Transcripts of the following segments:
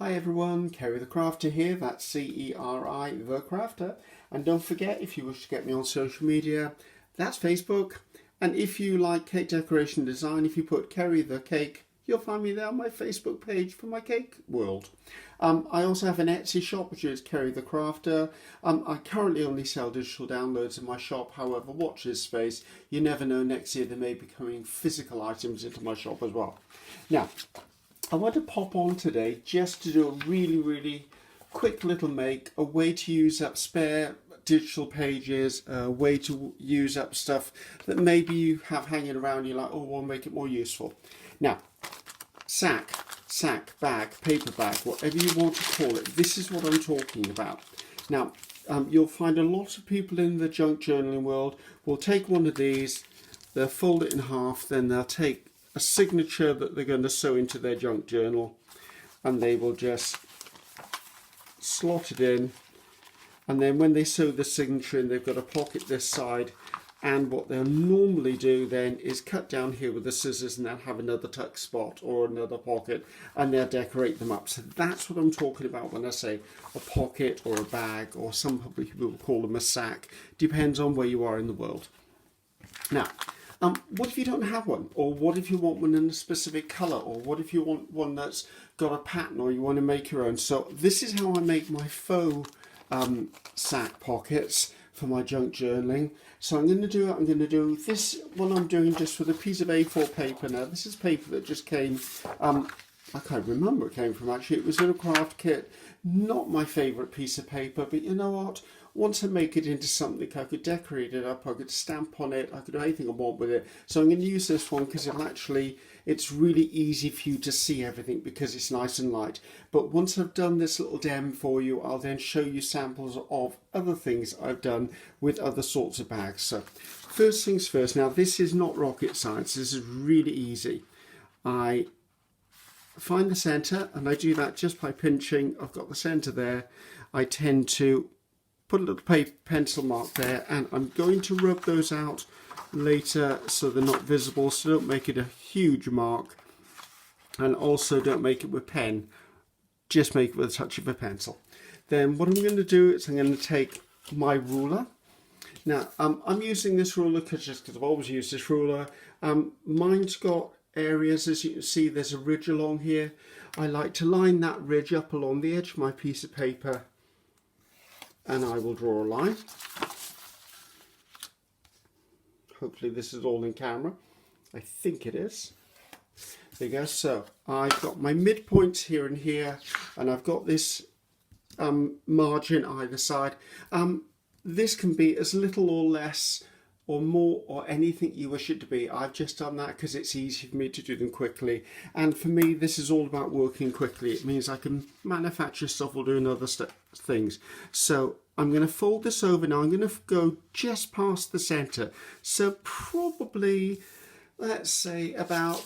Hi everyone, Ceri the Crafter here, that's C-E-R-I, the Crafter. And don't forget, if you wish to get me on social media, that's Facebook. And if you like cake decoration design, if you put Ceri the Cake, you'll find me there on my Facebook page for my cake world. I also have an Etsy shop, which is Ceri the Crafter. I currently only sell digital downloads in my shop, however, watch this space. You never know, next year there may be coming physical items into my shop as well. Now, I want to pop on today just to do a really quick little make, a way to use up spare digital pages, a way to use up stuff that maybe you have hanging around, you're like, oh, we'll make it more useful. Now, sack, bag, paper bag, whatever you want to call it, this is what I'm talking about. Now, you'll find a lot of people in the junk journaling world will take one of these, they'll fold it in half, then they'll take a signature that they're going to sew into their junk journal, and they will just slot it in, and then when they sew the signature in, they've got a pocket this side, and what they'll normally do then is cut down here with the scissors, and they'll have another tuck spot or another pocket, and they'll decorate them up. So that's what I'm talking about when I say a pocket or a bag, or some people will call them a sack, depends on where you are in the world. Now, what if you don't have one? Or what if you want one in a specific colour? Or what if you want one that's got a pattern, or you want to make your own? So this is how I make my faux sack pockets for my junk journaling. So I'm going to do this one I'm doing just with a piece of A4 paper. Now this is paper that just came, I can't remember where it came from actually. It was in a craft kit. Not my favourite piece of paper, but you know what? Once I make it into something, I could decorate it up, I could stamp on it, I could do anything I want with it. So I'm going to use this one because it's really easy for you to see everything because it's nice and light. But once I've done this little demo for you, I'll then show you samples of other things I've done with other sorts of bags. So first things first, now this is not rocket science, this is really easy. I find the centre, and I do that just by pinching. I've got the centre there. I tend to put a little paper pencil mark there, and I'm going to rub those out later so they're not visible, so don't make it a huge mark, and also don't make it with pen, just make it with a touch of a pencil. Then what I'm going to do is I'm going to take my ruler. Now I'm using this ruler just because I've always used this ruler. Mine's got areas, as you can see there's a ridge along here. I like to line that ridge up along the edge of my piece of paper, and I will draw a line. Hopefully this is all in camera. I think it is. There you go. So I've got my midpoints here and here, and I've got this margin either side. This can be as little or less or more or anything you wish it to be. I've just done that because it's easy for me to do them quickly, and for me this is all about working quickly. It means I can manufacture stuff or doing other things. So I'm going to fold this over now. I'm going to go just past the center, so probably let's say about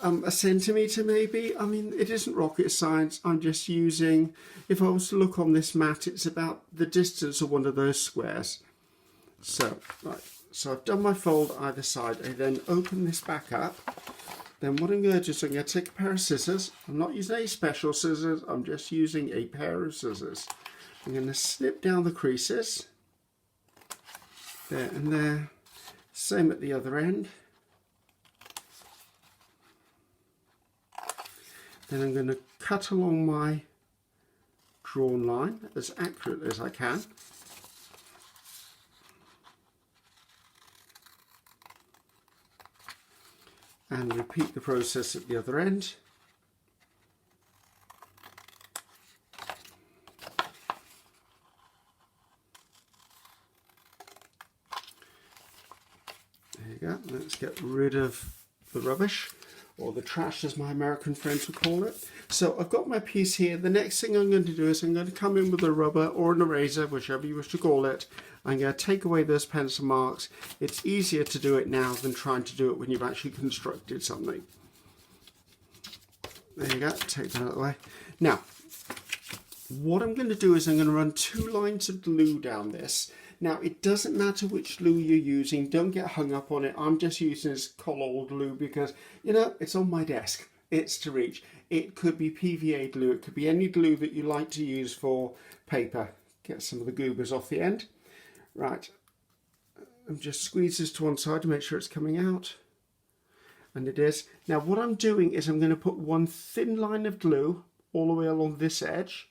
a centimetre maybe. I mean, it isn't rocket science. I'm just using, if I was to look on this mat, it's about the distance of one of those squares. So right, so I've done my fold either side. I then open this back up. Then what I'm going to do is I'm going to take a pair of scissors. I'm not using any special scissors, I'm just using a pair of scissors. I'm going to snip down the creases, there and there, same at the other end. Then I'm going to cut along my drawn line as accurately as I can. And repeat the process at the other end. There you go. Let's get rid of the rubbish, or the trash as my American friends would call it. So I've got my piece here. The next thing I'm going to do is I'm going to come in with a rubber or an eraser, whichever you wish to call it. I'm going to take away those pencil marks. It's easier to do it now than trying to do it when you've actually constructed something. There you go, take that out of the way. Now, what I'm going to do is I'm going to run 2 lines of glue down this. Now, it doesn't matter which glue you're using. Don't get hung up on it. I'm just using this Collol glue because, you know, it's on my desk. it's to reach. It could be PVA glue, it could be any glue that you like to use for paper. Get some of the goobers off the end. Right, and just squeeze this to one side to make sure it's coming out. And it is. Now what I'm doing is I'm going to put one thin line of glue all the way along this edge.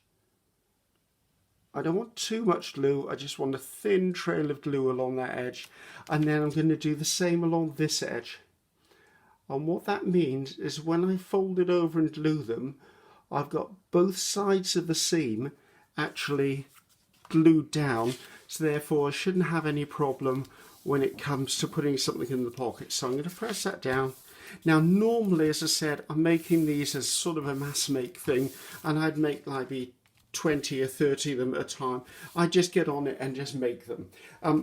I don't want too much glue, I just want a thin trail of glue along that edge. And then I'm going to do the same along this edge. And what that means is when I fold it over and glue them, I've got both sides of the seam actually glued down, so therefore I shouldn't have any problem when it comes to putting something in the pocket. So I'm going to press that down. Now normally, as I said, I'm making these as sort of a mass make thing, and I'd make like 20 or 30 of them at a time. I just get on it and just make them.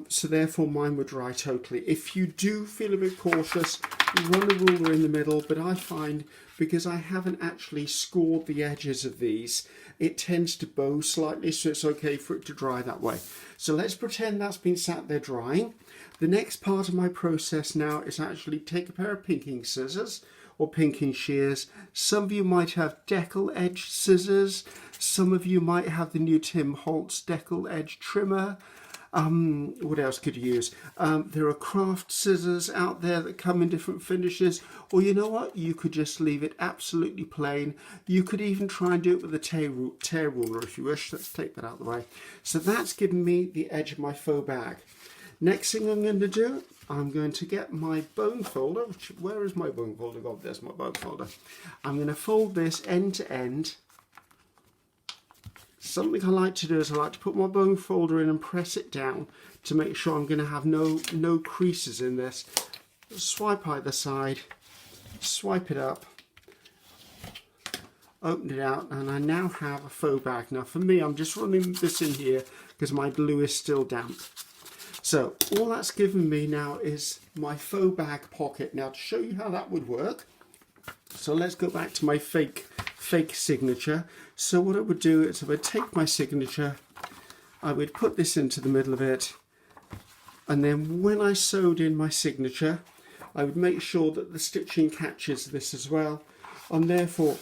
So therefore mine would dry totally. If you do feel a bit cautious, run a ruler in the middle, but I find because I haven't actually scored the edges of these, it tends to bow slightly, so it's okay for it to dry that way. So let's pretend that's been sat there drying. The next part of my process now is actually take a pair of pinking scissors or pinking shears. Some of you might have decal edge scissors. Some of you might have the new Tim Holtz decal edge trimmer. What else could you use? There are craft scissors out there that come in different finishes, or you know what, you could just leave it absolutely plain. You could even try and do it with a tear ruler if you wish. Let's take that out of the way. So that's given me the edge of my faux bag. Next thing I'm going to do, I'm going to get my bone folder. Where is my bone folder? God, there's my bone folder. I'm going to fold this end to end. Something I like to do is I like to put my bone folder in and press it down to make sure I'm going to have no creases in this. Swipe either side, swipe it up, open it out, and I now have a faux bag. Now for me, I'm just running this in here because my glue is still damp. So all that's given me now is my faux bag pocket. Now to show you how that would work, so let's go back to my fake signature. So what I would do is I would take my signature, I would put this into the middle of it, and then when I sewed in my signature, I would make sure that the stitching catches this as well. And therefore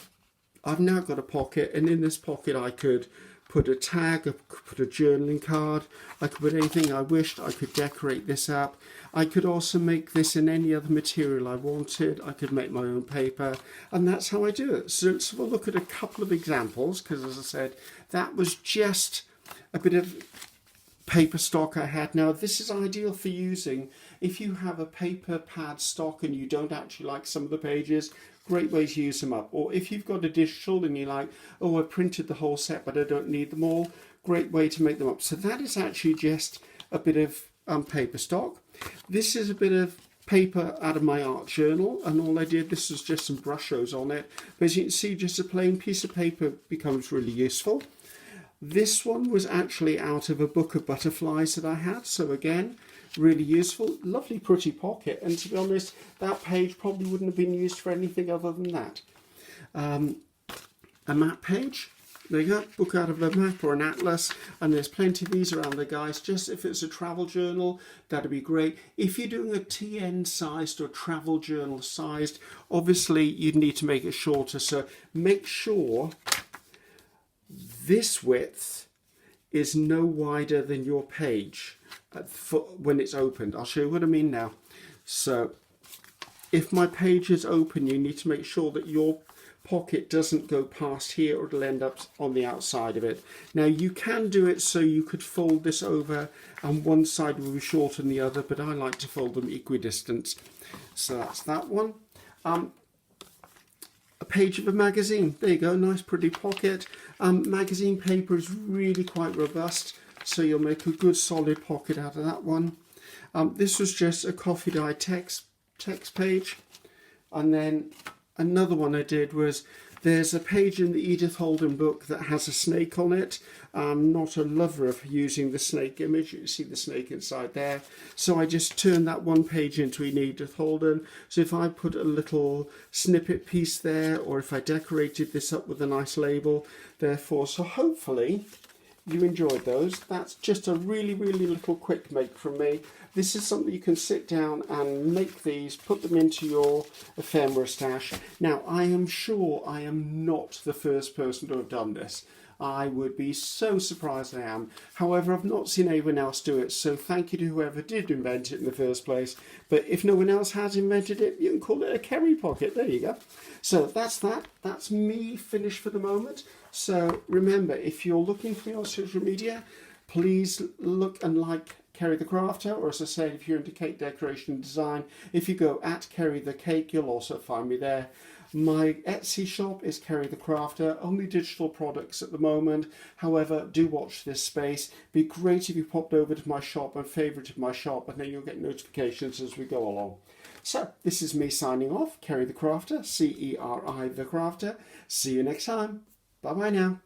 I've now got a pocket, and in this pocket I could put a tag, I could put a journaling card, I could put anything I wished, I could decorate this up. I could also make this in any other material I wanted, I could make my own paper, and that's how I do it. So let's have a look at a couple of examples, because as I said, that was just a bit of paper stock I had. Now this is ideal for using if you have a paper pad stock and you don't actually like some of the pages. Great way to use them up. Or if you've got a digital and you're like, oh, I printed the whole set but I don't need them all, great way to make them up. So that is actually just a bit of paper stock. This is a bit of paper out of my art journal, and all I did, this was just some brush strokes on it, but as you can see, just a plain piece of paper becomes really useful. This one was actually out of a book of butterflies that I had, so again, really useful. Lovely pretty pocket, and to be honest, that page probably wouldn't have been used for anything other than that. A map page, there you go, book out of a map or an atlas, and there's plenty of these around there, guys. Just if it's a travel journal, that'd be great. If you're doing a TN sized or travel journal sized, obviously you'd need to make it shorter, so make sure this width is no wider than your page when it's opened. I'll show you what I mean now. So if my page is open, you need to make sure that your pocket doesn't go past here, or it'll end up on the outside of it. Now you can do it so you could fold this over and one side will be shorter than the other, but I like to fold them equidistant. So that's that one. A page of a magazine, there you go, nice pretty pocket. Magazine paper is really quite robust, so you'll make a good solid pocket out of that one. This was just a coffee dye text page, and then another one I did was, there's a page in the Edith Holden book that has a snake on it. I'm not a lover of using the snake image. You can see the snake inside there. So I just turned that one page into an Edith Holden. So if I put a little snippet piece there, or if I decorated this up with a nice label, therefore, so hopefully you enjoyed those. That's just a really, really little quick make from me. This is something you can sit down and make these, put them into your ephemera stash. Now, I am sure I am not the first person to have done this. I would be so surprised I am. However, I've not seen anyone else do it, so thank you to whoever did invent it in the first place. But if no one else has invented it, you can call it a Ceri pocket. There you go. So that's that. That's me finished for the moment. So remember, if you're looking for me on social media, please look and like Ceri the Crafter, or as I said, if you're into cake decoration and design, if you go at Ceri the Cake, you'll also find me there. My Etsy shop is Ceri the Crafter, only digital products at the moment. However, do watch this space. It'd be great if you popped over to my shop and favorited my shop, and then you'll get notifications as we go along. So, this is me signing off, Ceri the Crafter, Ceri the Crafter. See you next time. Bye bye now.